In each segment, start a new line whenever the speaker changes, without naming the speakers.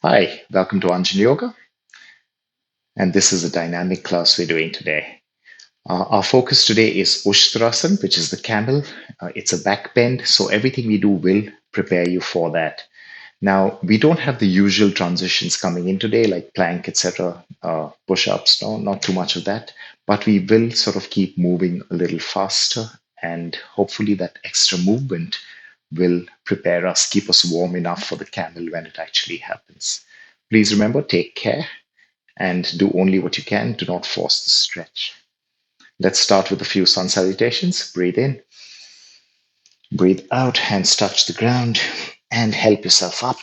Hi, welcome to Anjan Yoga, and this is a dynamic class we're doing today. Our focus today is ushtrasana, which is the camel. It's a back bend, so everything we do will prepare you for that. Now, we don't have the usual transitions coming in today, like plank, etc., push-ups. No, not too much of that, but we will sort of keep moving a little faster, and hopefully that extra movement will prepare us, keep us warm enough for the camel when it actually happens. Please remember, take care and do only what you can. Do not force the stretch. Let's start with a few sun salutations. Breathe in, breathe out, hands touch the ground, and help yourself up.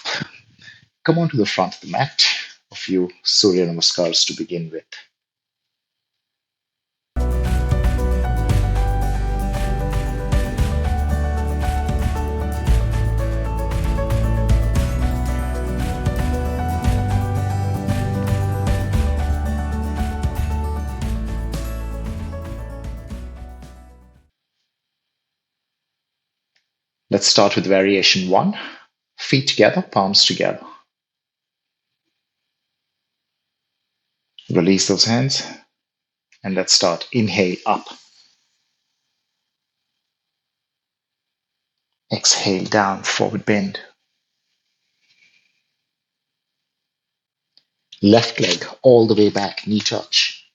Come on to the front of the mat. A few Surya Namaskars to begin with. Let's start with variation one. Feet together, palms together. Release those hands, and let's start. Inhale up. Exhale down, forward bend. Left leg all the way back, knee touch.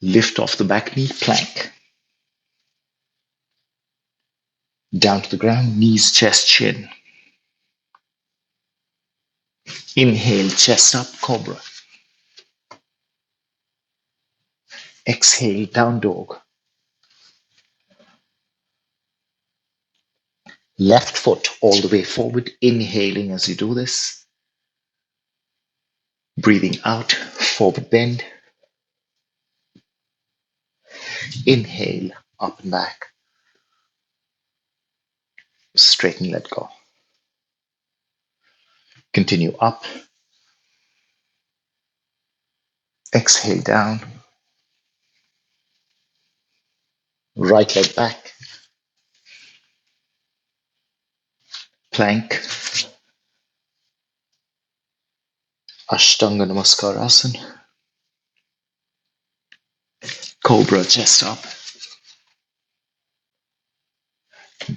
Lift off the back knee, plank. Down to the ground, knees, chest, chin. Inhale, chest up, cobra. Exhale, down dog. Left foot all the way forward, inhaling as you do this. Breathing out, forward bend. Inhale, up and back. Straighten, let go. Continue up. Exhale down. Right leg back. Plank. Ashtanga Namaskar Cobra, chest up.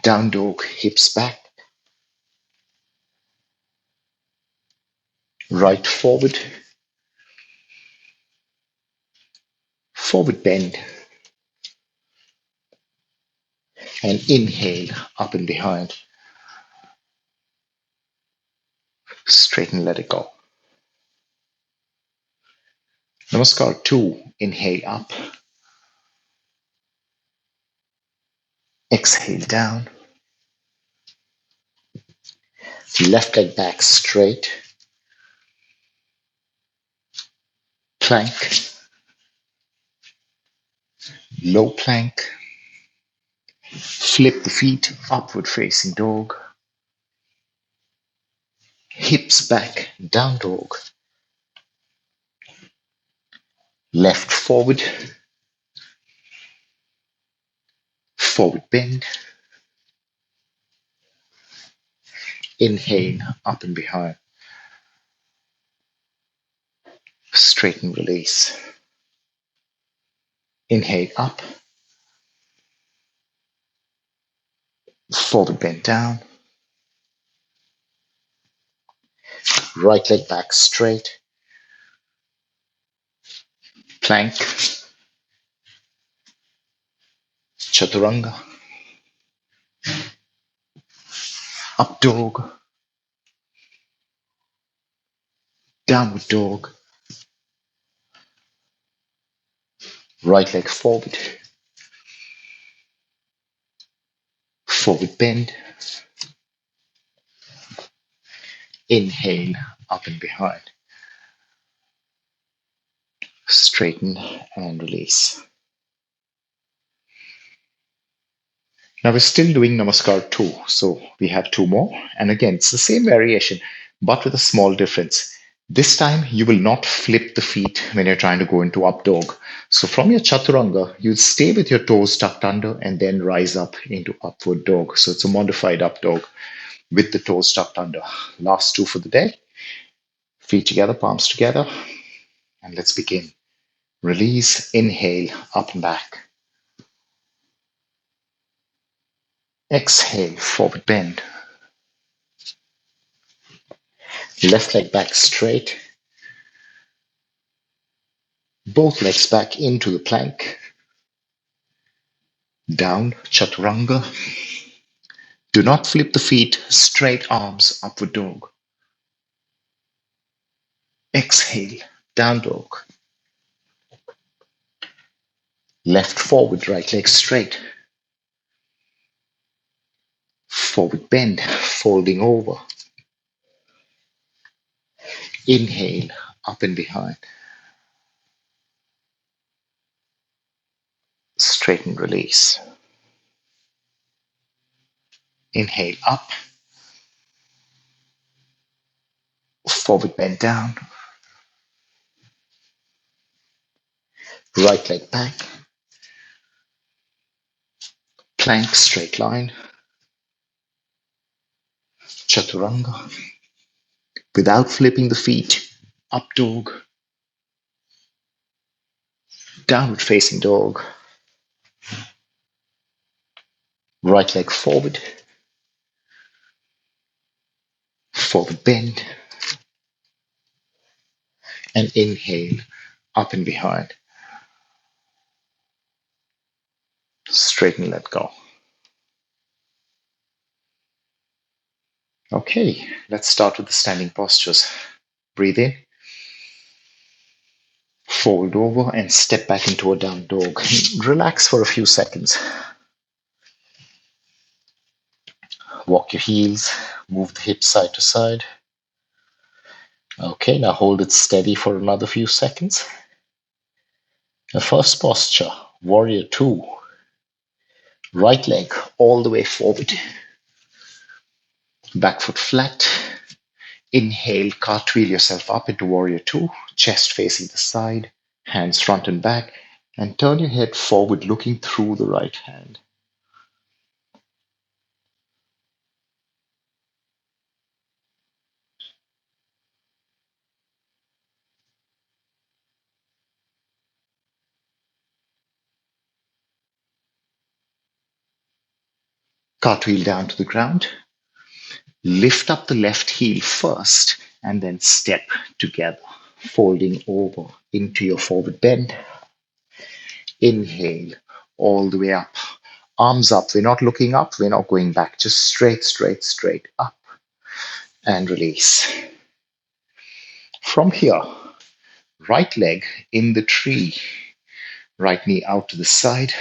Down dog, hips back. Right forward. Forward bend. And inhale, up and behind. Straighten, let it go. Namaskar 2. Inhale up. Exhale down. Left leg back straight. Plank. Low plank. Flip the feet, upward facing dog. Hips back, down dog. Left forward. Forward bend. Inhale, up and behind. Straighten, release. Inhale up. Forward bend down. Right leg back straight. Plank. Chaturanga. Up dog. Downward dog. Right leg forward. Forward bend. Inhale, up and behind. Straighten and release. Now we're still doing Namaskar 2, so we have two more. And again, it's the same variation, but with a small difference. This time, you will not flip the feet when you're trying to go into up dog. So from your chaturanga, you'll stay with your toes tucked under and then rise up into upward dog. So it's a modified up dog. with the toes tucked under. Last two for the day. Feet together, palms together. And let's begin. Release, inhale, up and back. Exhale, forward bend. Left leg back straight. Both legs back into the plank. Down, chaturanga. Do not flip the feet, straight arms, upward dog. Exhale, down dog. Left forward, right leg straight. Forward bend, folding over. Inhale, up and behind. Straighten, release. Inhale, up. Forward bend down. Right leg back. Plank, straight line. Chaturanga. Without flipping the feet. Up dog. Downward facing dog. Right leg forward. Forward bend. And inhale, up and behind. Straighten, let go. Okay, let's start with the standing postures. Breathe in. Fold over and step back into a down dog. Relax for a few seconds. Walk your heels, move the hips side to side. Okay, now hold it steady for another few seconds. The first posture, warrior two. Right leg all the way forward. Back foot flat. Inhale, cartwheel yourself up into warrior two, chest facing the side, hands front and back, and turn your head forward looking through the right hand. Cartwheel down to the ground. Lift up the left heel first and then step together, folding over into your forward bend. Inhale all the way up. Arms up. We're not looking up. We're not going back. Just straight, straight, straight up. And release. From here, right leg in the tree. Right knee out to the side.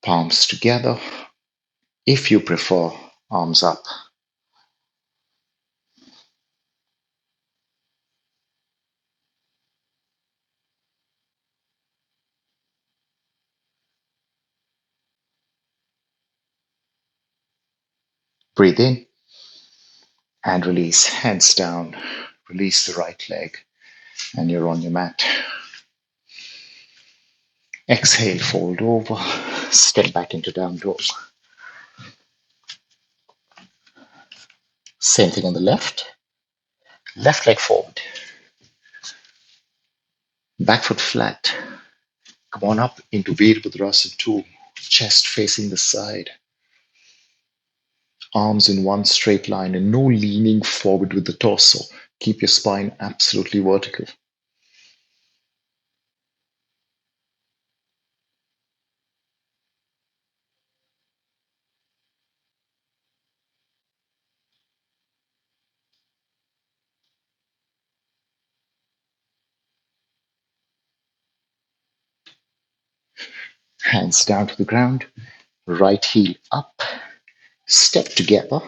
Palms together. If you prefer, arms up. Breathe in and release. Hands down. Release the right leg and you're on your mat. Exhale, fold over, step back into down dog. Same thing on the left. Left leg forward. Back foot flat. Come on up into Virabhadrasana 2. Chest facing the side. Arms in one straight line and no leaning forward with the torso. Keep your spine absolutely vertical. Hands down to the ground. Right heel up. Step together.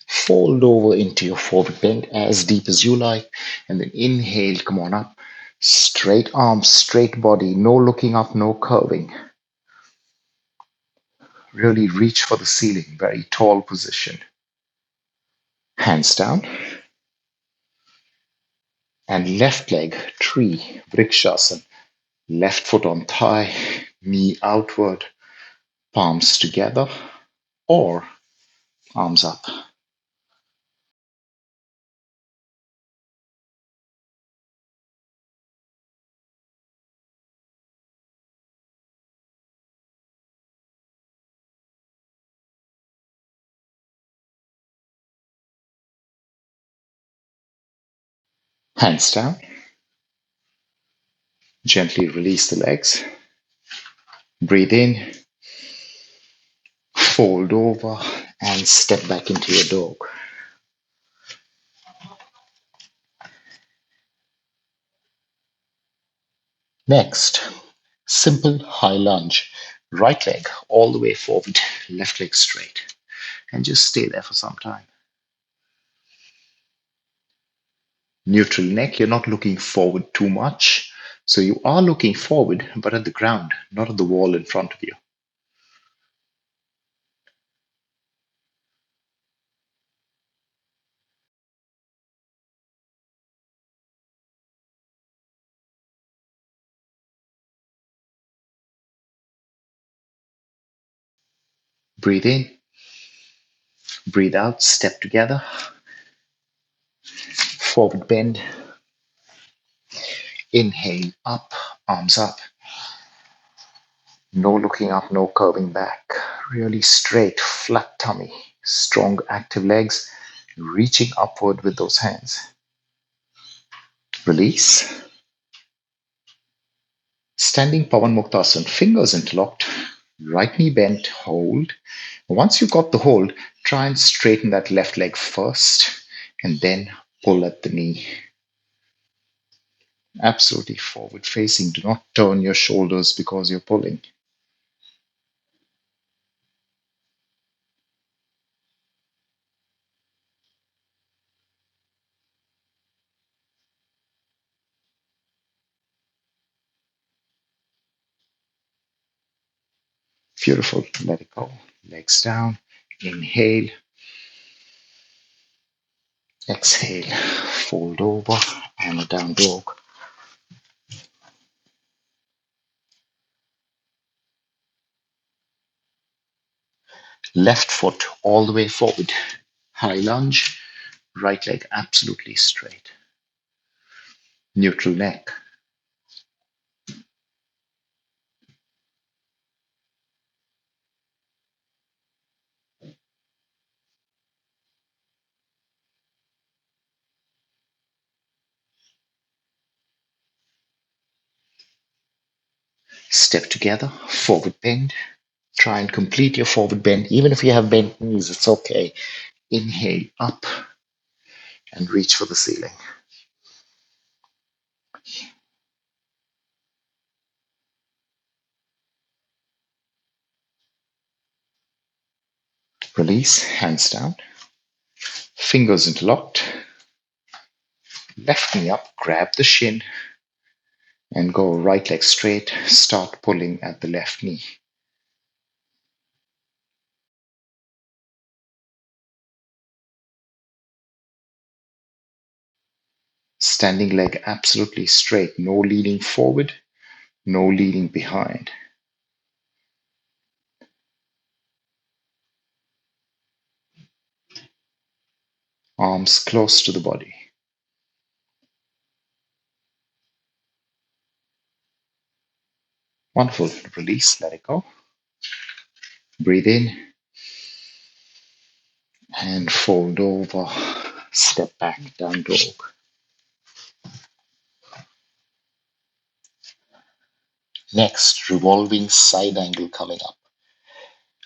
Fold over into your forward bend as deep as you like. And then inhale, come on up. Straight arms, straight body, no looking up, no curving. Really reach for the ceiling, very tall position. Hands down. And left leg, tree, vrikshasana. Left foot on thigh, knee outward, palms together. Or Arms up. Hands down. Gently release the legs. Breathe in, fold over, and step back into your dog. Next, simple high lunge. Right leg all the way forward, left leg straight. And just stay there for some time. Neutral neck, you're not looking forward too much. So you are looking forward, but at the ground, not at the wall in front of you. Breathe in, breathe out, step together. Forward bend. Inhale, up, arms up. No looking up, no curving back. Really straight, flat tummy. Strong, active legs. Reaching upward with those hands. Release. Standing Pavanmuktasana, fingers interlocked, right knee bent, hold. Once you got the hold, try and straighten that left leg first and then pull at the knee. Absolutely forward facing. Do not turn your shoulders because you're pulling. Beautiful. Let it go. Legs down. Inhale. Exhale. Fold over and a down dog. Left foot all the way forward. High lunge. Right leg absolutely straight. Neutral neck. Step together. Forward bend. Try and complete your forward bend. Even if you have bent knees, it's okay. Inhale up and reach for the ceiling. Release, hands down, fingers interlocked. Left knee up, grab the shin and go right leg straight. Start pulling at the left knee. Standing leg absolutely straight. No leaning forward, no leaning behind. Arms close to the body. Wonderful. Release, let it go. Breathe in and fold over. Step back, down dog. Next, revolving side angle coming up.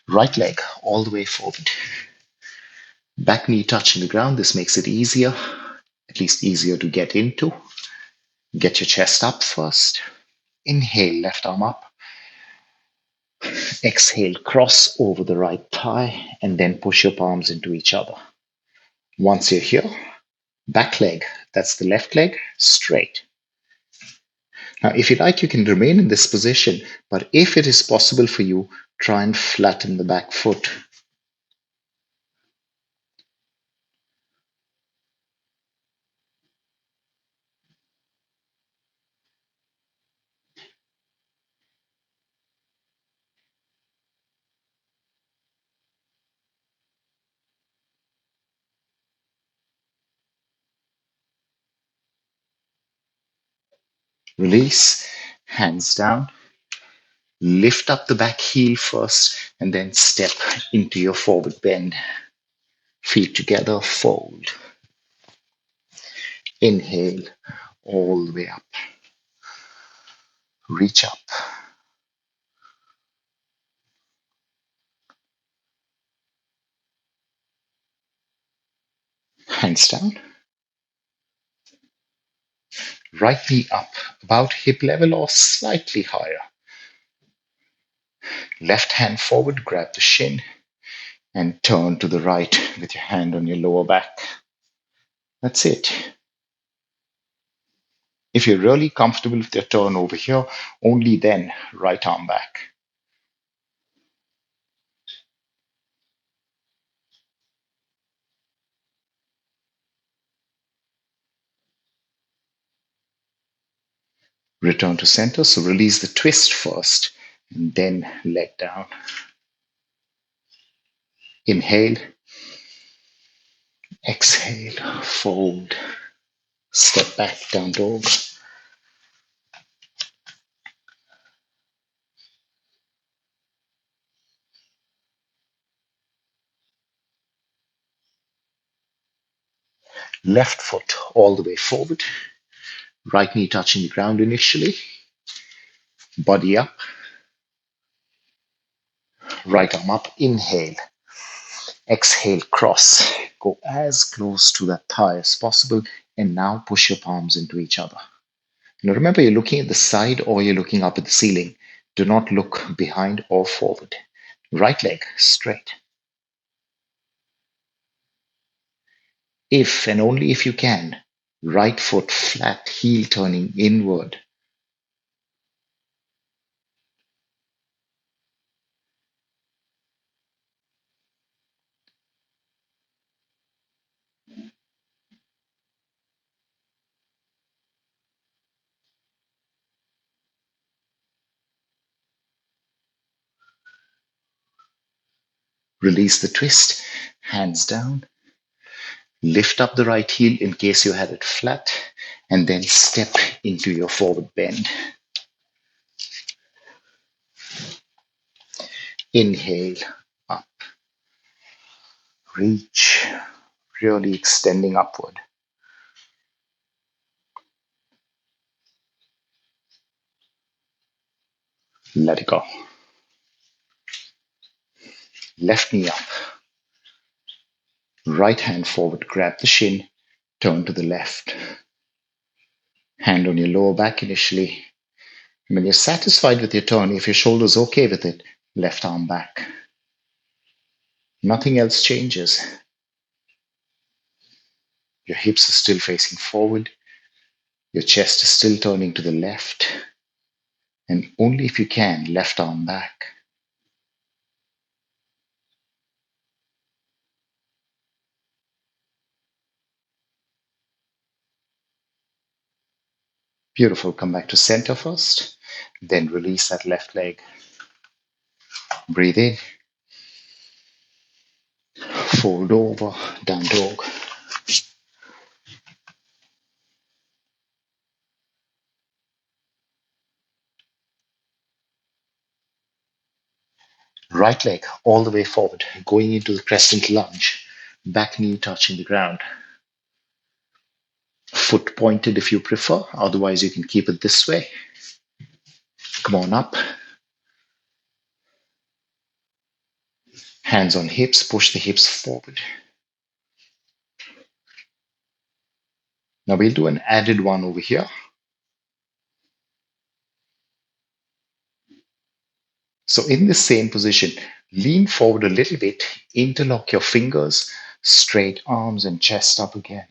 Right leg all the way forward. Back knee touching the ground. This makes it easier, at least easier to get into. Get your chest up first. Inhale, left arm up. Exhale, cross over the right thigh and then push your palms into each other. Once you're here, back leg, that's the left leg, straight. Now, if you like, you can remain in this position, but if it is possible for you, try and flatten the back foot. Release, hands down. Lift up the back heel first and then step into your forward bend. Feet together, fold. Inhale all the way up. Reach up. Hands down. Right knee up, about hip level or slightly higher. Left hand forward, grab the shin and turn to the right with your hand on your lower back. That's it. If you're really comfortable with your turn over here, only then right arm back. Return to center, so release the twist first and then leg down. Inhale, exhale, fold, step back, down dog. Left foot all the way forward, right knee touching the ground initially, body up, right arm up, inhale, exhale, cross, go as close to that thigh as possible, and now push your palms into each other. Now remember, you're looking at the side or you're looking up at the ceiling. Do not look behind or forward. Right leg straight. If and only if you can, right foot flat, heel turning inward. Release the twist, hands down. Lift up the right heel in case you had it flat, and then step into your forward bend. Inhale, up, reach, really extending upward. Let it go. Left knee up. Right hand forward, grab the shin, turn to the left. Hand on your lower back initially. And when you're satisfied with your turn, if your shoulder's okay with it, left arm back. Nothing else changes. Your hips are still facing forward. Your chest is still turning to the left. And only if you can, left arm back. Beautiful. Come back to center first. Then release that left leg. Breathe in. Fold over. Down dog. Right leg all the way forward, going into the crescent lunge. Back knee touching the ground. Foot pointed if you prefer. Otherwise, you can keep it this way. Come on up. Hands on hips. Push the hips forward. Now we'll do an added one over here. So in the same position, lean forward a little bit. Interlock your fingers. Straight arms and chest up again.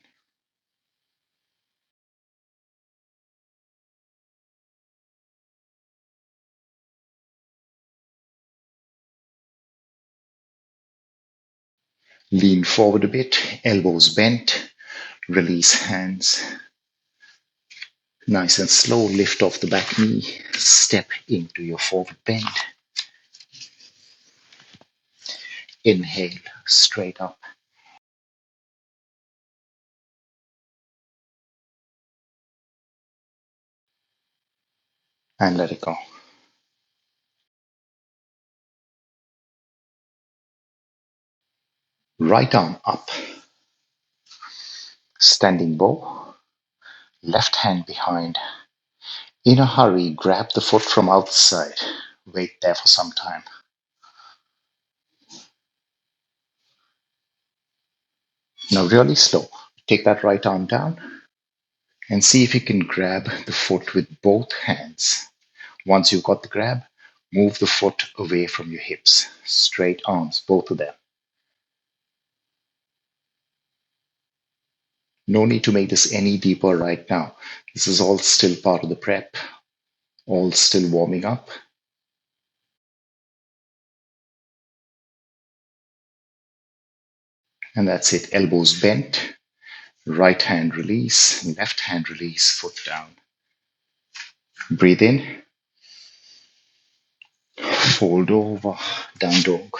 Lean forward a bit. Elbows bent. Release hands. Nice and slow, lift off the back knee, step into your forward bend. Inhale, straight up. and let it go. Right arm up, standing bow, left hand behind. In a hurry, grab the foot from outside. Wait there for some time. Now, really slow. Take that right arm down and see if you can grab the foot with both hands. Once you've got the grab, move the foot away from your hips. Straight arms, both of them. No need to make this any deeper right now. This is all still part of the prep, all still warming up. And that's it. Elbows bent, right hand release, left hand release, foot down. Breathe in, fold over, down dog.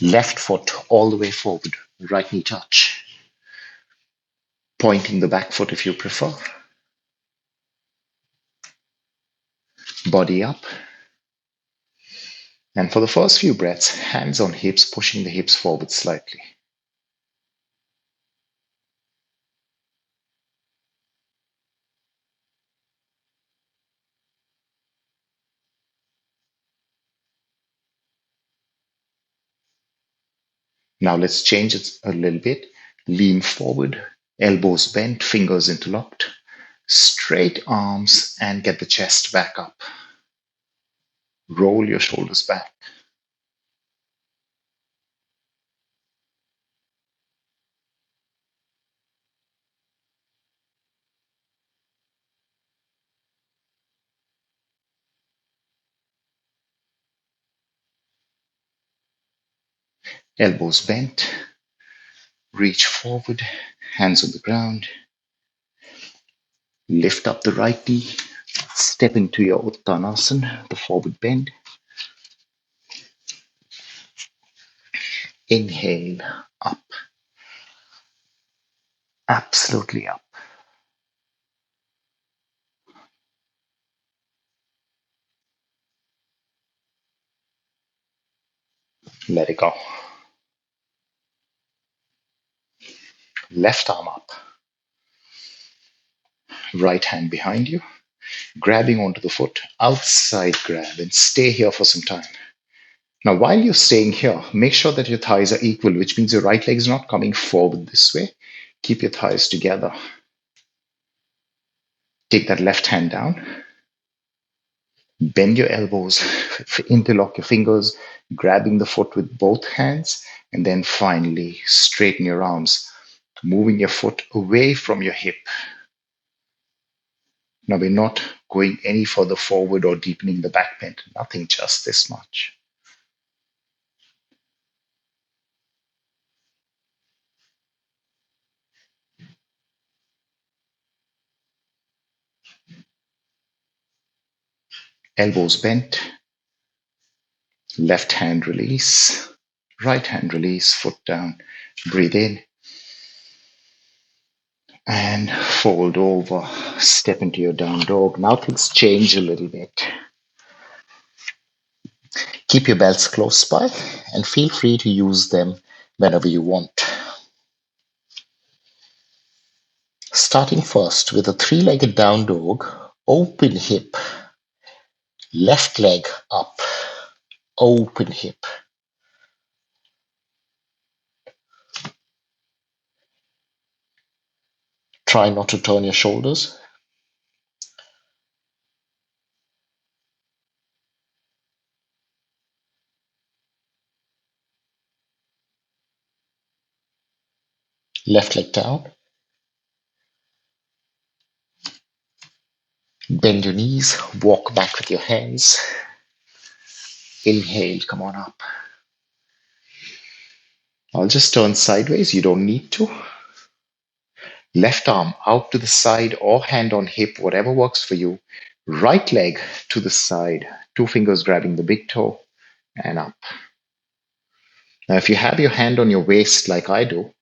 Left foot all the way forward, right knee touch. Pointing the back foot if you prefer. Body up. And for the first few breaths, hands on hips, pushing the hips forward slightly. Now let's change it a little bit. Lean forward, elbows bent, fingers interlocked. Straight arms and get the chest back up. Roll your shoulders back. Elbows bent. Reach forward, hands on the ground. Lift up the right knee. Step into your Uttanasana, the forward bend. Inhale, up. Absolutely up. Let it go. Left arm up. Right hand behind you. Grabbing onto the foot. Outside grab and stay here for some time. Now, while you're staying here, make sure that your thighs are equal, which means your right leg is not coming forward this way. Keep your thighs together. Take that left hand down. Bend your elbows, interlock your fingers, grabbing the foot with both hands, and then finally straighten your arms, moving your foot away from your hip. Now we're not going any further forward or deepening the back bend, nothing, just this much. Elbows bent, left hand release, right hand release, foot down. Breathe in and fold over, step into your down dog. Now things change a little bit. Keep your belts close by and feel free to use them whenever you want. Starting first with a three-legged down dog, open hip, left leg up, open hip. Try not to turn your shoulders. Left leg down. Bend your knees, walk back with your hands. Inhale, come on up. I'll just turn sideways, you don't need to. Left arm out to the side or hand on hip, whatever works for you. Right leg to the side two fingers grabbing the big toe and up. Now, if you have your hand on your waist like I do,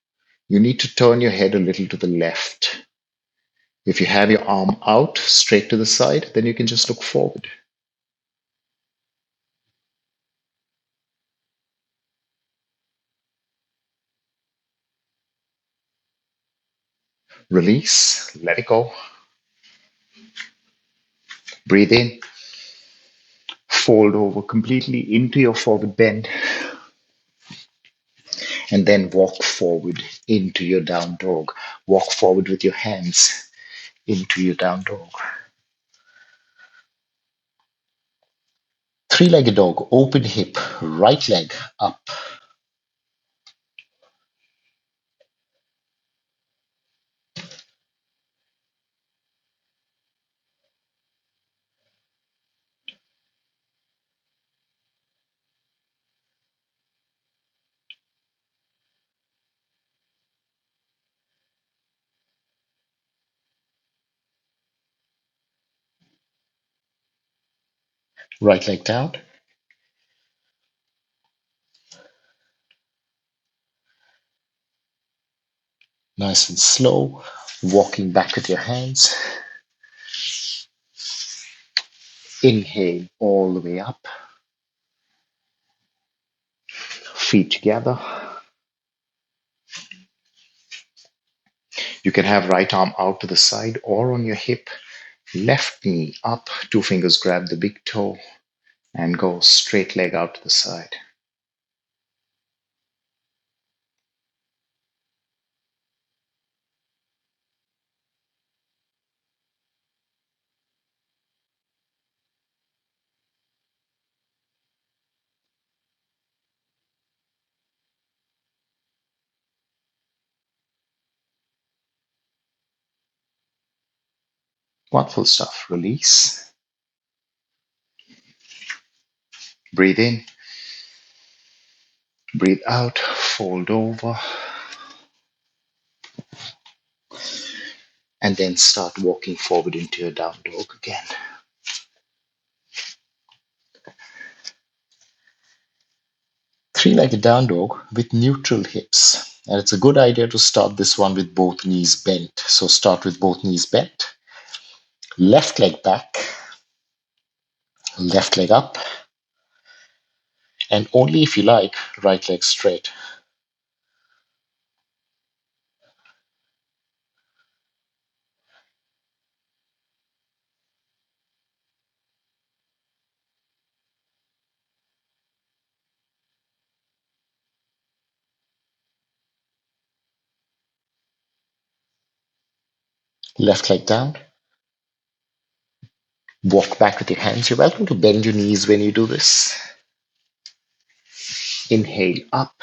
you need to turn your head a little to the left. If you have your arm out straight to the side, then you can just look forward. Release, let it go. Breathe in, fold over completely into your forward bend, and then walk forward into your down dog. Walk forward with your hands into your down dog. Three-legged dog, open hip, right leg up. Right leg down. Nice and slow, walking back with your hands. Inhale all the way up. Feet together. You can have right arm out to the side or on your hip. Left knee up, two fingers grab the big toe and go straight leg out to the side. Wonderful stuff. Release. Breathe in. Breathe out. Fold over. And then start walking forward into your down dog again. Three-legged down dog with neutral hips. And it's a good idea to start this one with both knees bent. So start with both knees bent. Left leg back. Left leg up. And only if you like, right leg straight. Left leg down. Walk back with your hands. You're welcome to bend your knees when you do this. Inhale up.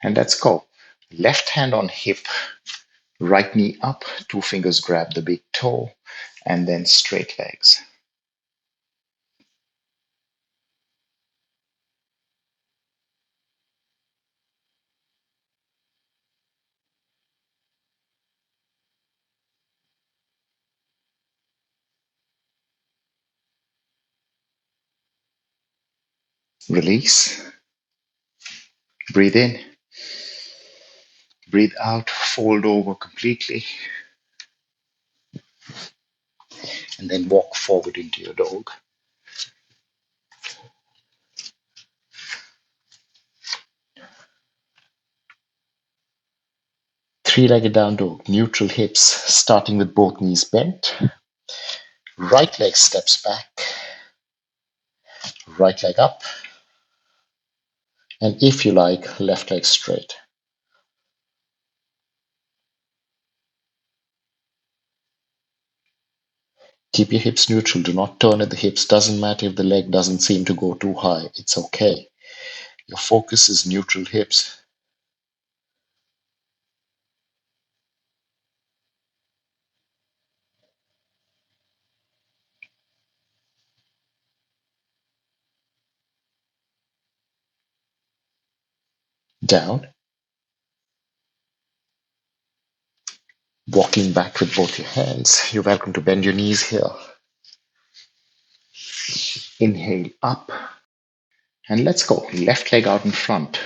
And let's go. Left hand on hip. Right knee up. Two fingers grab the big toe. And then straight legs. Release. Breathe in. Breathe out. Fold over completely. And then walk forward into your dog. Three-legged down dog, neutral hips, starting with both knees bent. Right leg steps back. Right leg up. And if you like, left leg straight. Keep your hips neutral. Do not turn at the hips. Doesn't matter if the leg doesn't seem to go too high. It's okay. Your focus is neutral hips. Down. Walking back with both your hands. You're welcome to bend your knees here. Inhale up. And let's go. Left leg out in front.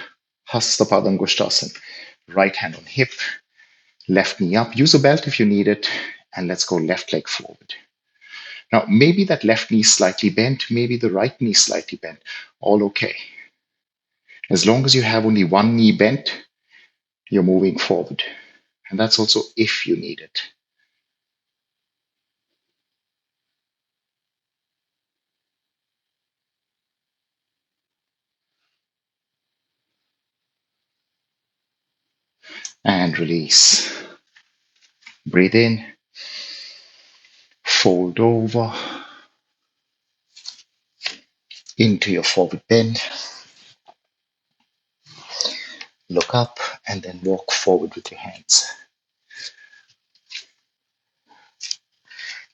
Hasta Padangusthasana. Right hand on hip. Left knee up. Use a belt if you need it. And let's go left leg forward. Now, maybe that left knee is slightly bent. Maybe the right knee is slightly bent. All okay. As long as you have only one knee bent, you're moving forward. And that's also if you need it. And release. Breathe in. Fold over into your forward bend. Look up and then walk forward with your hands.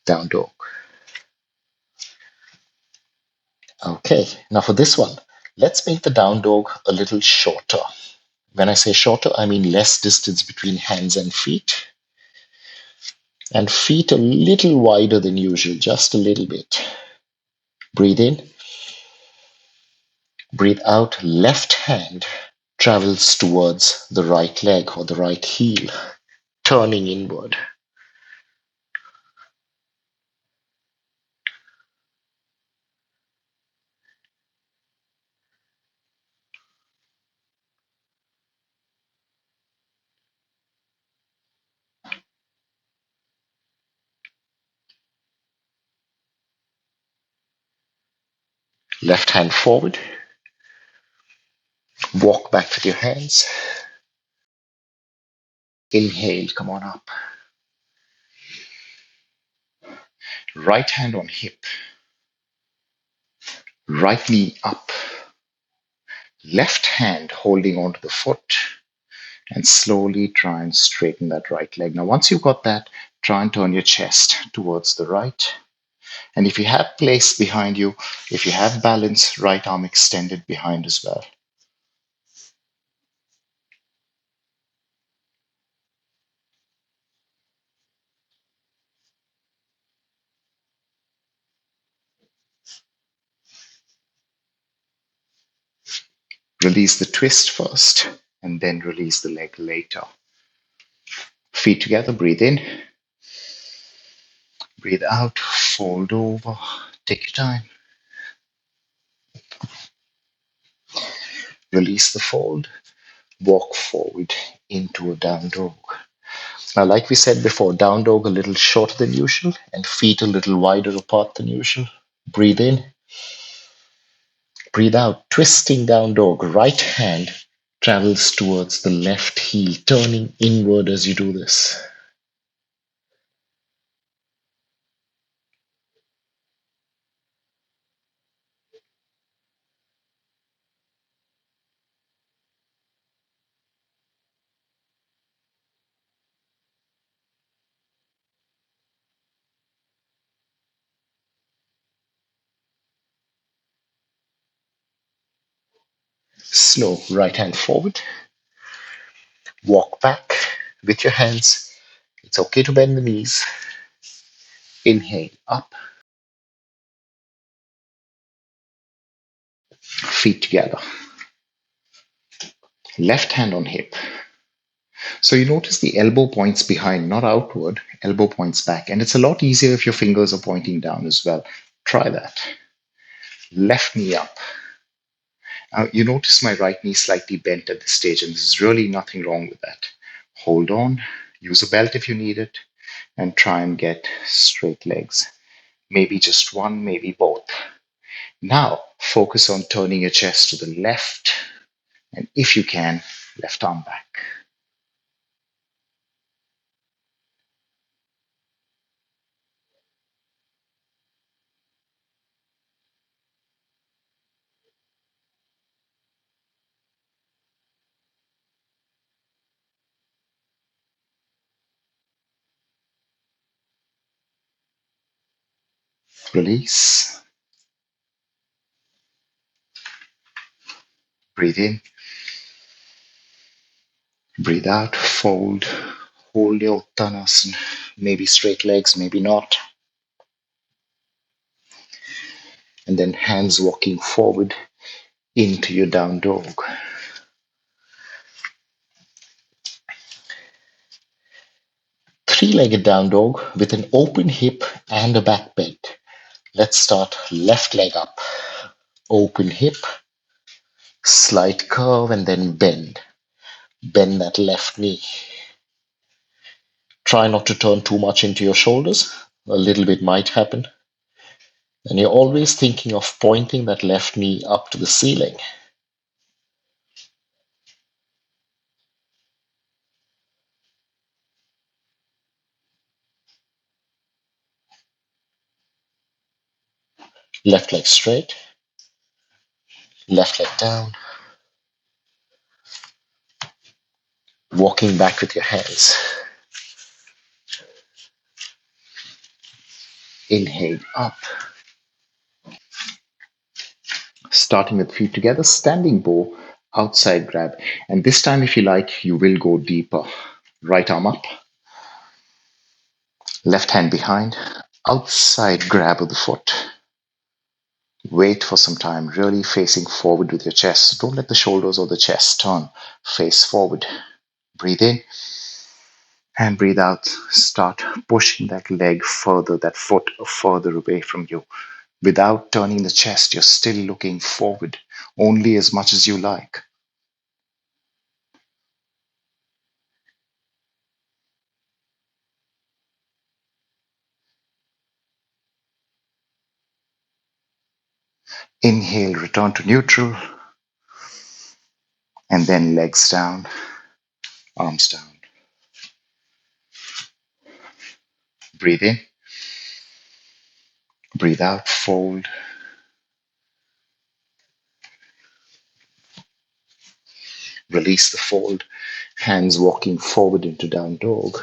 Down dog. Okay, now for this one, let's make the down dog a little shorter. When I say shorter, I mean less distance between hands and feet. And feet a little wider than usual, just a little bit. Breathe in. Breathe out. Left hand travels towards the right leg or the right heel, turning inward. Left hand forward. Walk back with your hands. Inhale, come on up. Right hand on hip. Right knee up. Left hand holding onto the foot. And slowly try and straighten that right leg. Now, once you've got that, try and turn your chest towards the right. And if you have place behind you, if you have balance, right arm extended behind as well. Release the twist first, and then release the leg later. Feet together, breathe in. Breathe out, fold over. Take your time. Release the fold. Walk forward into a down dog. Now, like we said before, down dog a little shorter than usual and feet a little wider apart than usual. Breathe in. Breathe out. Twisting down dog. Right hand travels towards the left heel, turning inward as you do this. Slow. Right hand forward. Walk back with your hands. It's okay to bend the knees. Inhale up. Feet together. Left hand on hip. So you notice the elbow points behind, not outward, elbow points back. And it's a lot easier if your fingers are pointing down as well. Try that. Left knee up. You notice my right knee slightly bent at this stage, and there's really nothing wrong with that. Hold on. Use a belt if you need it, and try and get straight legs. Maybe just one, maybe both. Now, focus on turning your chest to the left, and if you can, left arm back. Release. Breathe in. Breathe out. Fold. Hold your Uttanasana. Maybe straight legs, maybe not. and then hands walking forward into your down dog. Three-legged down dog with an open hip and a back bend. Let's start left leg up. Open hip, slight curve, and then bend. Bend that left knee. Try not to turn too much into your shoulders. A little bit might happen. And you're always thinking of pointing that left knee up to the ceiling. Left leg straight. Left leg down. Walking back with your hands. Inhale up. Starting with feet together, standing bow, outside grab. And this time, if you like, you will go deeper. Right arm up, left hand behind, outside grab of the foot. Wait for some time, really facing forward with your chest. Don't let the shoulders or the chest turn. Face forward. Breathe in and breathe out. Start pushing that leg further, that foot further away from you. Without turning the chest, you're still looking forward, only as much as you like. Inhale, return to neutral, and then legs down, arms down. Breathe in, breathe out, fold. Release the fold, hands walking forward into down dog.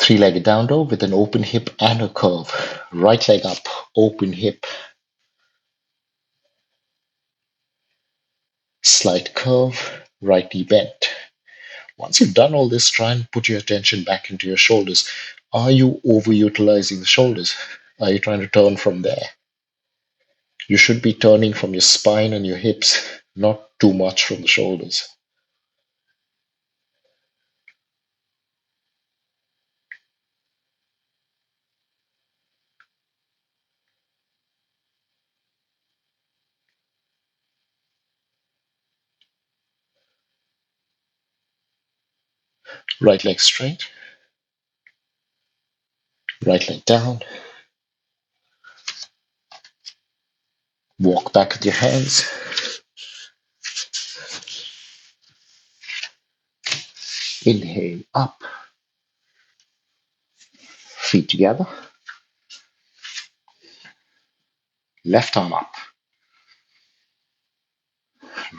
Three-legged down dog with an open hip and a curve. Right leg up, open hip. Slight curve, right knee bent. Once you've done all this, try and put your attention back into your shoulders. Are you overutilizing the shoulders? Are you trying to turn from there? You should be turning from your spine and your hips, not too much from the shoulders. Right leg straight, right leg down. Walk back with your hands. Inhale up, feet together. Left arm up.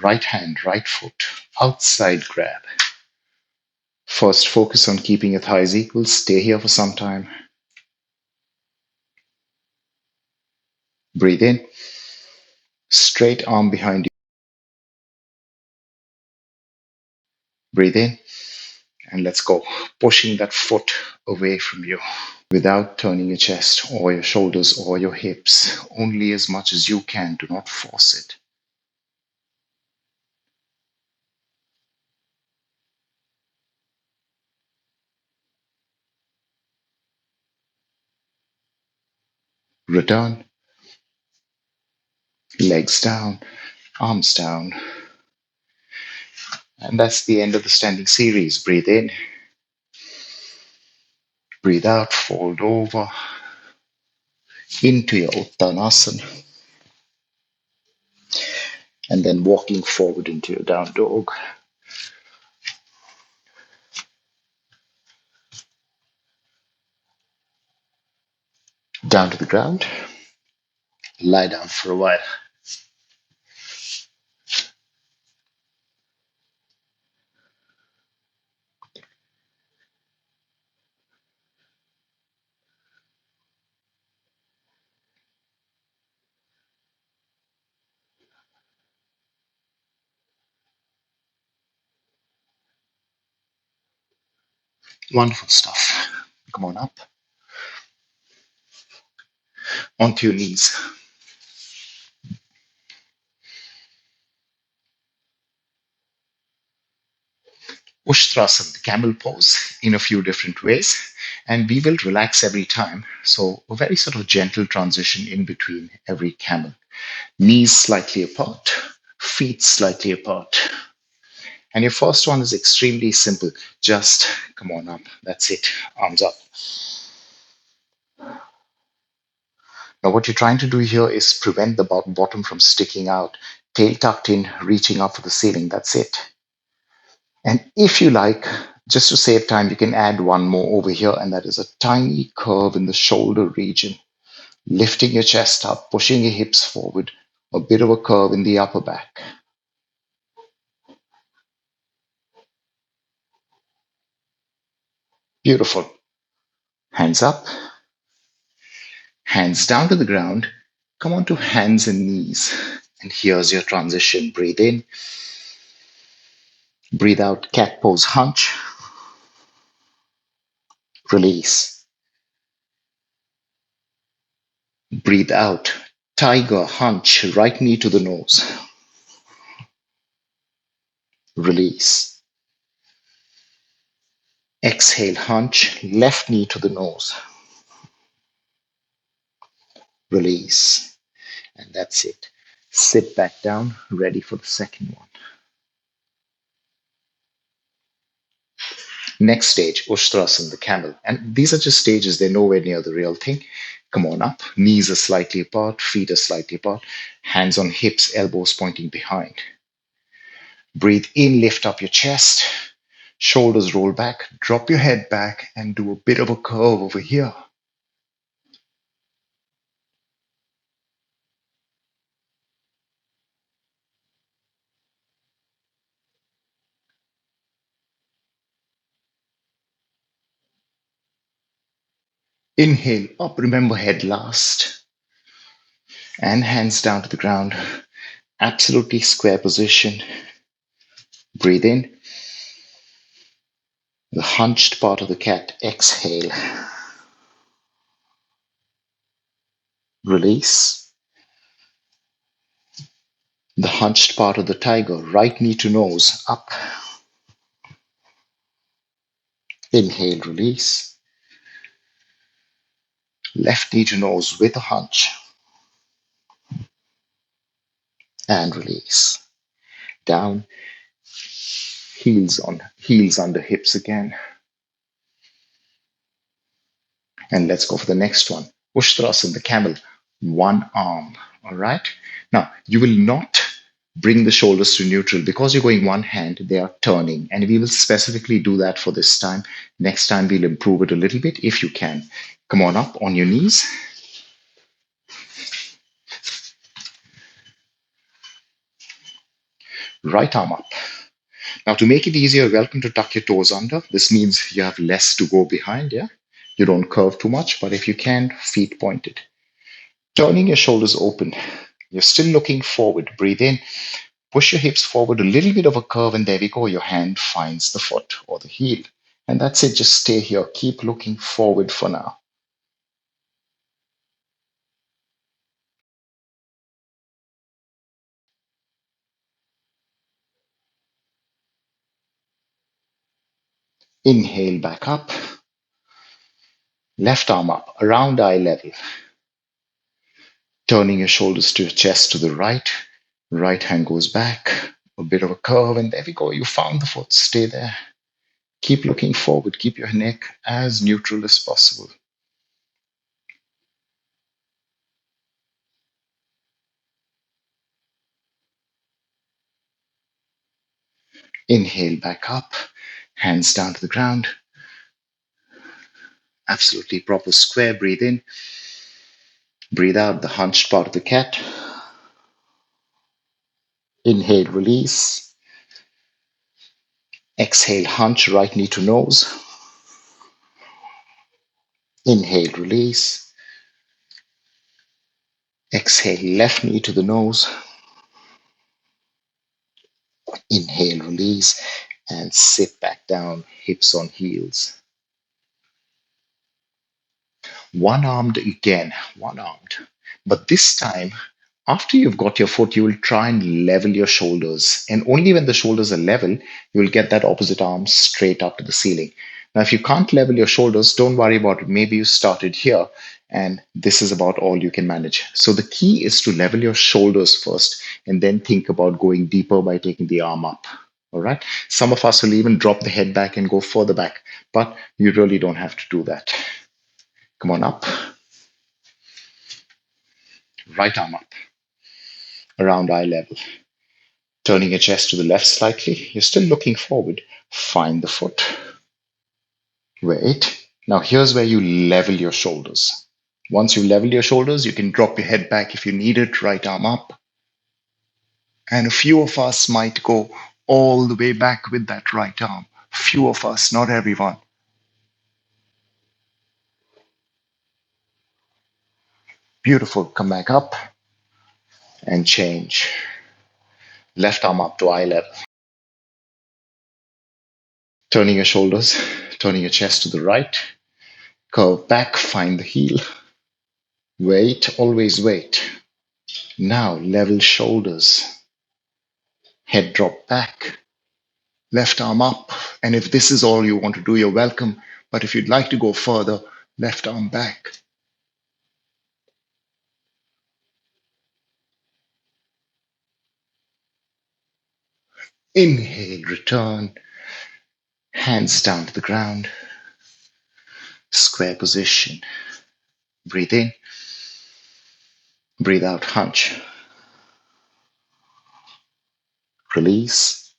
Right hand, right foot, outside grab. First, focus on keeping your thighs equal. Stay here for some time. Breathe in. Straight arm behind you. Breathe in. And let's go. Pushing that foot away from you without turning your chest or your shoulders or your hips. Only as much as you can. Do not force it. Return. Legs down. Arms down. And that's the end of the standing series. Breathe in. Breathe out. Fold over into your Uttanasana. And then walking forward into your down dog. Down to the ground. Lie down for a while. Wonderful stuff. Come on up, onto your knees. Ushtrasana, the camel pose, in a few different ways. And we will relax every time. So a very sort of gentle transition in between every camel. Knees slightly apart, feet slightly apart. And your first one is extremely simple. Just come on up. That's it. Arms up. Now, what you're trying to do here is prevent the bottom from sticking out. Tail tucked in, reaching up for the ceiling. That's it. And if you like, just to save time, you can add one more over here, and that is a tiny curve in the shoulder region. Lifting your chest up, pushing your hips forward, a bit of a curve in the upper back. Beautiful. Hands up, hands down to the ground. Come on to hands and knees. And here's your transition. Breathe in, breathe out, cat pose hunch, release. Breathe out, tiger hunch, right knee to the nose, release. Exhale, hunch, left knee to the nose, release. And that's it. Sit back down, ready for the second one. Next stage, ushtrasana, the camel. And these are just stages, they're nowhere near the real thing. Come on up. Knees are slightly apart, feet are slightly apart, hands on hips, elbows pointing behind. Breathe in, lift up your chest, shoulders roll back, drop your head back, and do a bit of a curve over here. Inhale up, remember head last, and hands down to the ground. Absolutely square position. Breathe in. The hunched part of the cat, exhale. Release. The hunched part of the tiger, right knee to nose, up. Inhale, release. Left knee to nose with a hunch. And release. Down. Heels under hips again. And let's go for the next one. Ushtrasana, the camel. One arm. All right. Now, you will not bring the shoulders to neutral because you're going one hand, they are turning. And we will specifically do that for this time. Next time, we'll improve it a little bit if you can. Come on up on your knees. Right arm up. Now, to make it easier, welcome to tuck your toes under. This means you have less to go behind, yeah? You don't curve too much, but if you can, feet pointed. Turning your shoulders open. You're still looking forward. Breathe in. Push your hips forward, a little bit of a curve, and there we go. Your hand finds the foot or the heel. And that's it. Just stay here. Keep looking forward for now. Inhale back up. Left arm up, around eye level. Turning your shoulders to your chest to the right. Right hand goes back. A bit of a curve, and there we go. You found the foot. Stay there. Keep looking forward. Keep your neck as neutral as possible. Inhale back up. Hands down to the ground. Absolutely proper square. Breathe in. Breathe out the hunched part of the cat. Inhale, release. Exhale, hunch, right knee to nose. Inhale, release. Exhale, left knee to the nose. Inhale, release. And sit back down, hips on heels. One-armed again, one-armed. But this time, after you've got your foot, you will try and level your shoulders. And only when the shoulders are level, you will get that opposite arm straight up to the ceiling. Now, if you can't level your shoulders, don't worry about it. Maybe you started here, and this is about all you can manage. So the key is to level your shoulders first, and then think about going deeper by taking the arm up. All right. Some of us will even drop the head back and go further back, but you really don't have to do that. Come on up, right arm up, around eye level. Turning your chest to the left slightly. You're still looking forward. Find the foot. Wait. Now here's where you level your shoulders. Once you level your shoulders, you can drop your head back if you need it, right arm up. And a few of us might go all the way back with that right arm. Few of us, not everyone. Beautiful. Come back up and change. Left arm up to eye level. Turning your shoulders, turning your chest to the right. Curve back, find the heel. Wait, always wait. Now level shoulders. Head drop back. Left arm up. And if this is all you want to do, you're welcome. But if you'd like to go further, left arm back. Inhale, return. Hands down to the ground. Square position. Breathe in. Breathe out, hunch. Release.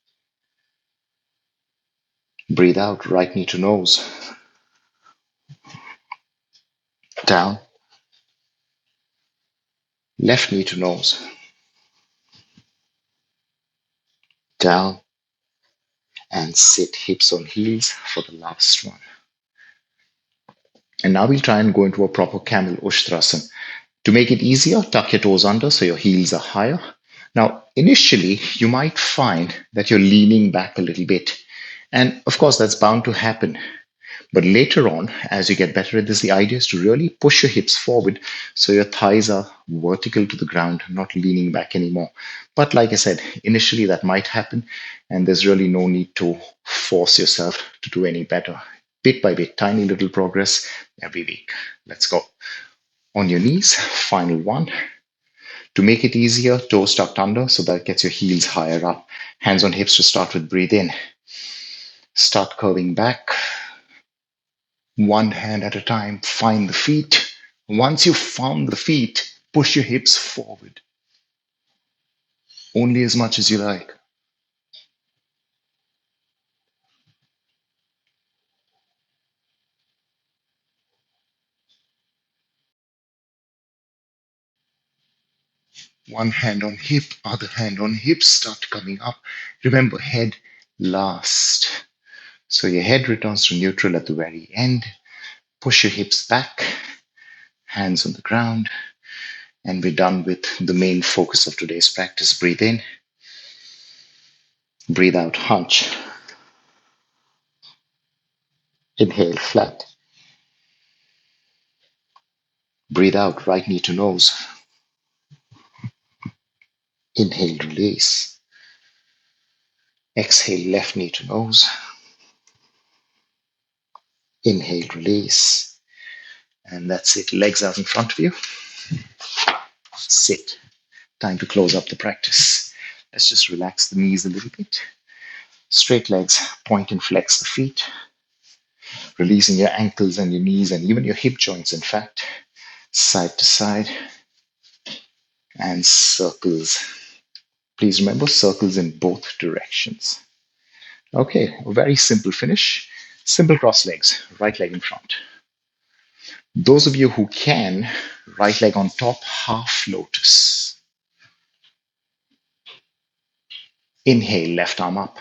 Breathe out, right knee to nose. Down. Left knee to nose. Down. And sit hips on heels for the last one. And now we'll try and go into a proper camel ushtrasana. To make it easier, tuck your toes under so your heels are higher. Now, initially, you might find that you're leaning back a little bit. And of course, that's bound to happen. But later on, as you get better at this, the idea is to really push your hips forward so your thighs are vertical to the ground, not leaning back anymore. But like I said, initially that might happen, and there's really no need to force yourself to do any better. Bit by bit, tiny little progress every week. Let's go. On your knees, final one. To make it easier, toes tucked under so that gets your heels higher up. Hands on hips to start with, breathe in. Start curving back. One hand at a time, find the feet. Once you've found the feet, push your hips forward. Only as much as you like. One hand on hip, other hand on hip, start coming up. Remember, head last. So your head returns to neutral at the very end. Push your hips back, hands on the ground, and we're done with the main focus of today's practice. Breathe in, breathe out, hunch. Inhale, flat. Breathe out, right knee to nose. Inhale, release. Exhale, left knee to nose. Inhale, release. And that's it. Legs out in front of you. Sit. Time to close up the practice. Let's just relax the knees a little bit. Straight legs, point and flex the feet. Releasing your ankles and your knees and even your hip joints, in fact. Side to side. And circles. Please remember, circles in both directions. Okay, a very simple finish. Simple cross legs, right leg in front. Those of you who can, right leg on top, half lotus. Inhale, left arm up.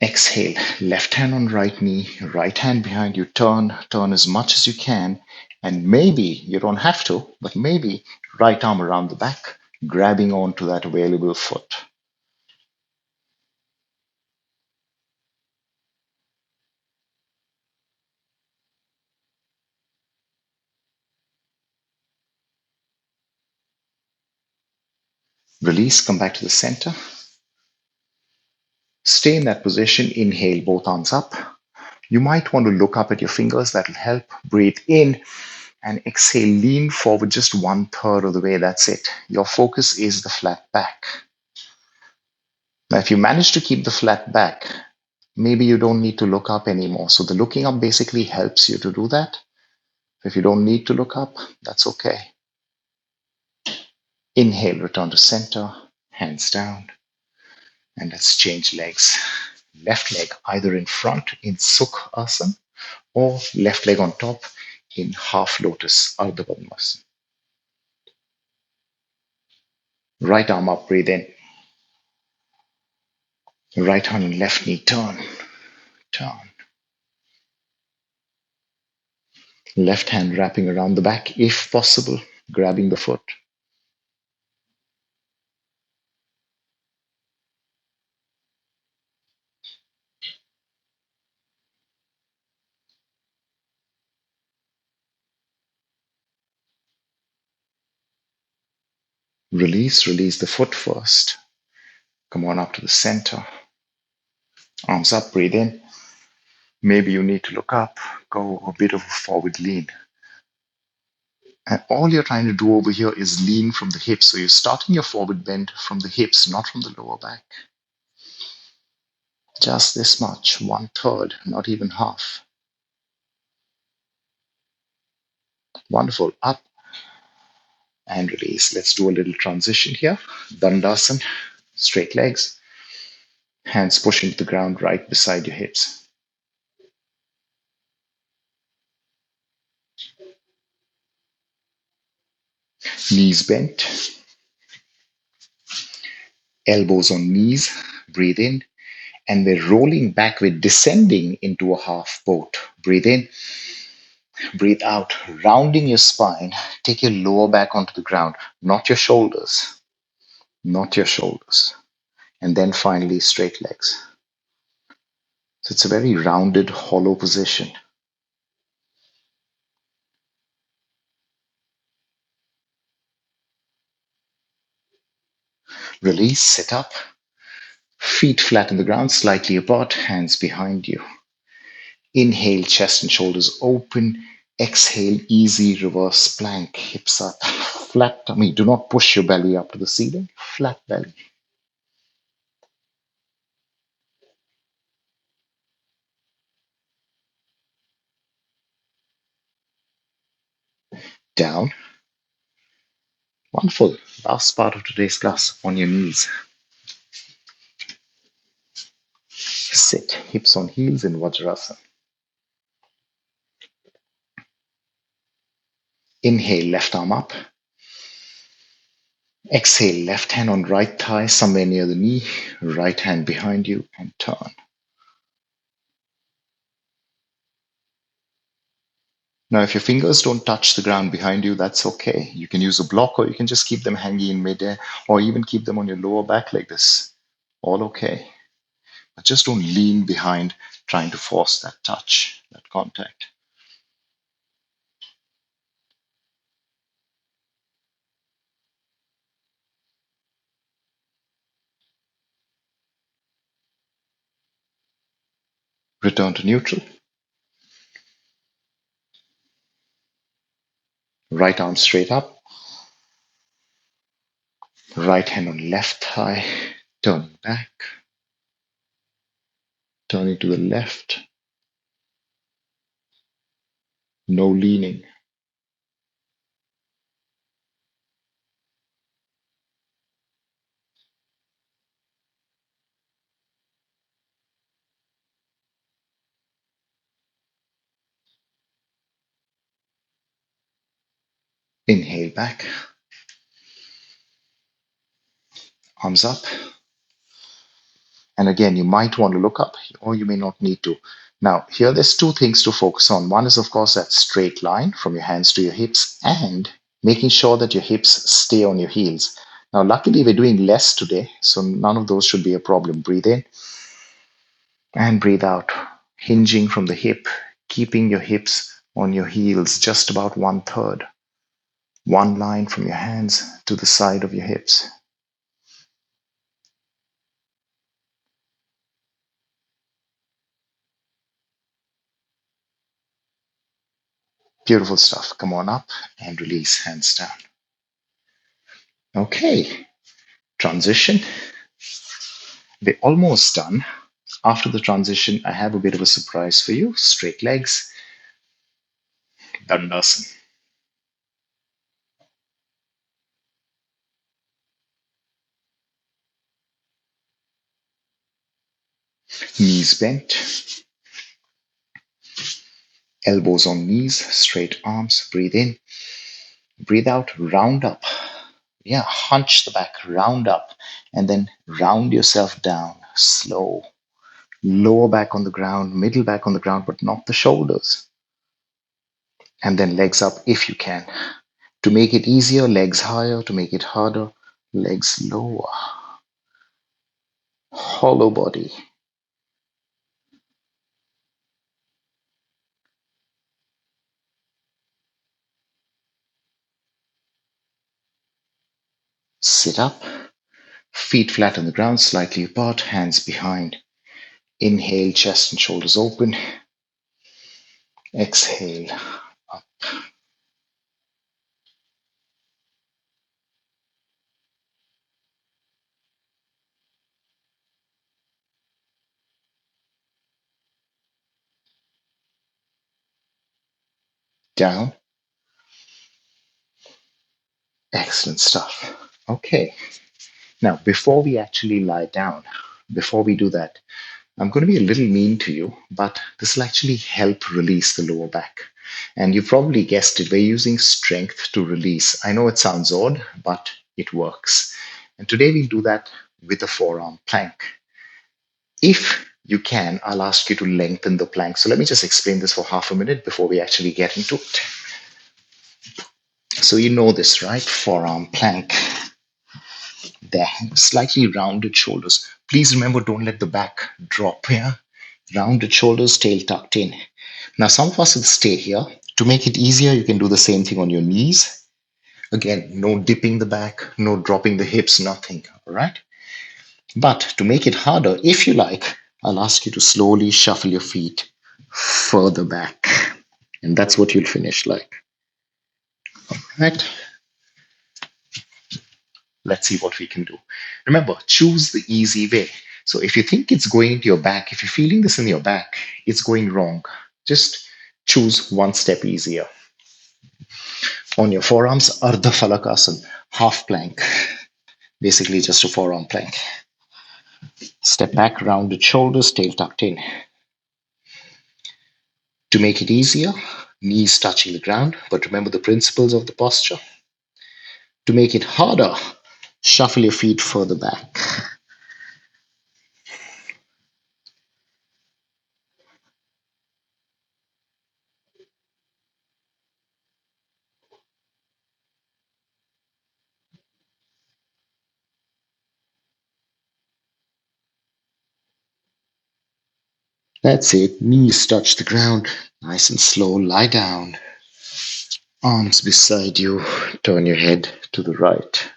Exhale, left hand on right knee, right hand behind you. Turn as much as you can. And maybe, you don't have to, but maybe right arm around the back, grabbing onto that available foot. Release, come back to the center. Stay in that position. Inhale, both arms up. You might want to look up at your fingers. That'll help. Breathe in and exhale. Lean forward just 1/3 of the way. That's it. Your focus is the flat back. Now, if you manage to keep the flat back, maybe you don't need to look up anymore. So the looking up basically helps you to do that. If you don't need to look up, that's okay. Inhale, return to center, hands down, and let's change legs. Left leg either in front in Sukhasana or left leg on top in half lotus, Ardha Padmasana. Right arm up, breathe in. Right hand and left knee, turn, turn. Left hand wrapping around the back, if possible, grabbing the foot. Release the foot first. Come on up to the center. Arms up, breathe in. Maybe you need to look up, go a bit of a forward lean. And all you're trying to do over here is lean from the hips. So you're starting your forward bend from the hips, not from the lower back. Just this much, 1/3, not even half. Wonderful. Up and release. Let's do a little transition here. Dandasana, straight legs. Hands push into the ground right beside your hips. Knees bent. Elbows on knees. Breathe in. And we're rolling back. We're descending into a half boat. Breathe in. Breathe out, rounding your spine. Take your lower back onto the ground, not your shoulders, not your shoulders. And then finally, straight legs. So it's a very rounded, hollow position. Release, sit up. Feet flat on the ground, slightly apart, hands behind you. Inhale, chest and shoulders open. Exhale, easy reverse plank, hips up. Flat tummy. Do not push your belly up to the ceiling. Flat belly. Down. Wonderful. Last part of today's class, on your knees. Sit, hips on heels in Vajrasana. Inhale, left arm up. Exhale, left hand on right thigh, somewhere near the knee. Right hand behind you and turn. Now, if your fingers don't touch the ground behind you, that's okay. You can use a block or you can just keep them hanging in midair or even keep them on your lower back like this. All okay. But just don't lean behind trying to force that touch, that contact. Return to neutral. Right arm straight up. Right hand on left thigh. Turning back. Turning to the left. No leaning. Inhale back. Arms up. And again, you might want to look up or you may not need to. Now, here there's two things to focus on. One is, of course, that straight line from your hands to your hips and making sure that your hips stay on your heels. Now, luckily, we're doing less today, so none of those should be a problem. Breathe in and breathe out, hinging from the hip, keeping your hips on your heels just about 1/3. One line from your hands to the side of your hips. Beautiful stuff. Come on up and release, hands down. Okay, transition. We're almost done. After the transition, I have a bit of a surprise for you. Straight legs, Dandasana. Knees bent, elbows on knees, straight arms. Breathe in, breathe out, round up. Yeah, hunch the back, round up, and then round yourself down. Slow. Lower back on the ground, middle back on the ground, but not the shoulders. And then legs up if you can. To make it easier, legs higher. To make it harder, legs lower. Hollow body. Sit up. Feet flat on the ground, slightly apart, hands behind. Inhale, chest and shoulders open. Exhale, up, down. Excellent stuff. Okay. Now, before we actually lie down, before we do that, I'm going to be a little mean to you, but this will actually help release the lower back. And you probably guessed it, we're using strength to release. I know it sounds odd, but it works. And today we'll do that with a forearm plank. If you can, I'll ask you to lengthen the plank. So let me just explain this for half a minute before we actually get into it. So you know this, right? Forearm plank. There, slightly rounded shoulders. Please remember, don't let the back drop here. Rounded shoulders, tail tucked in. Now, some of us will stay here. To make it easier, you can do the same thing on your knees. Again, no dipping the back, no dropping the hips, nothing. All right. But to make it harder, if you like, I'll ask you to slowly shuffle your feet further back. And that's what you'll finish like. Right? Let's see what we can do. Remember, choose the easy way. So if you think it's going into your back, if you're feeling this in your back, it's going wrong. Just choose one step easier. On your forearms, Ardha Falakasana, half plank. Basically just a forearm plank. Step back, rounded shoulders, tail tucked in. To make it easier, knees touching the ground, but remember the principles of the posture. To make it harder, shuffle your feet further back. That's it. Knees touch the ground. Nice and slow. Lie down. Arms beside you. Turn your head to the right.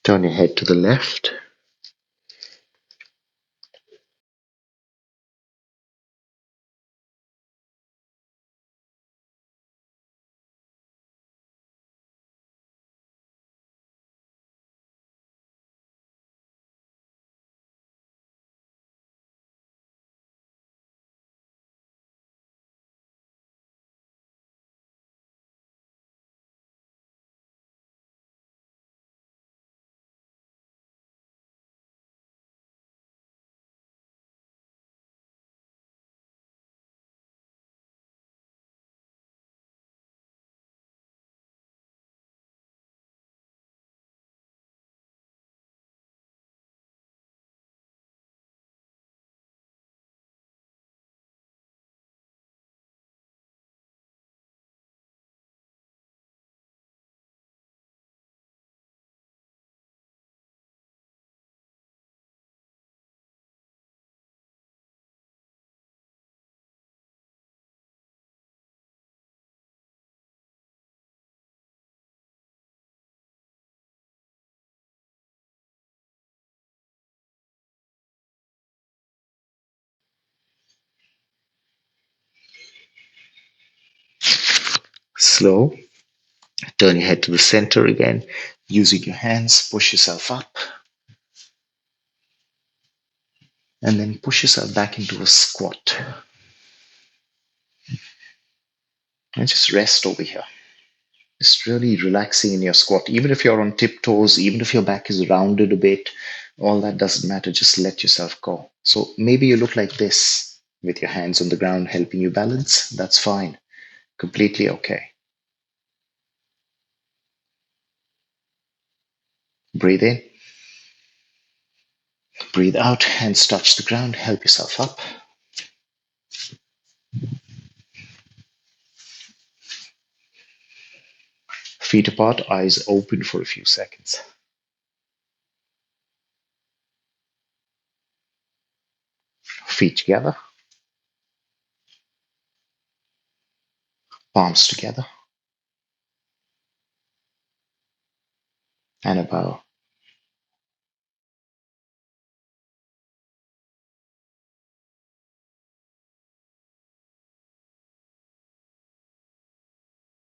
Turn your head to the left. slow. Turn your head to the center again. Using your hands, push yourself up. And then push yourself back into a squat. And just rest over here. Just really relaxing in your squat. Even if you're on tiptoes, even if your back is rounded a bit, all that doesn't matter. Just let yourself go. So maybe you look like this with your hands on the ground helping you balance. That's fine. Completely okay. Breathe in, breathe out, hands touch the ground, help yourself up. Feet apart, eyes open for a few seconds. Feet together, palms together, and a bow.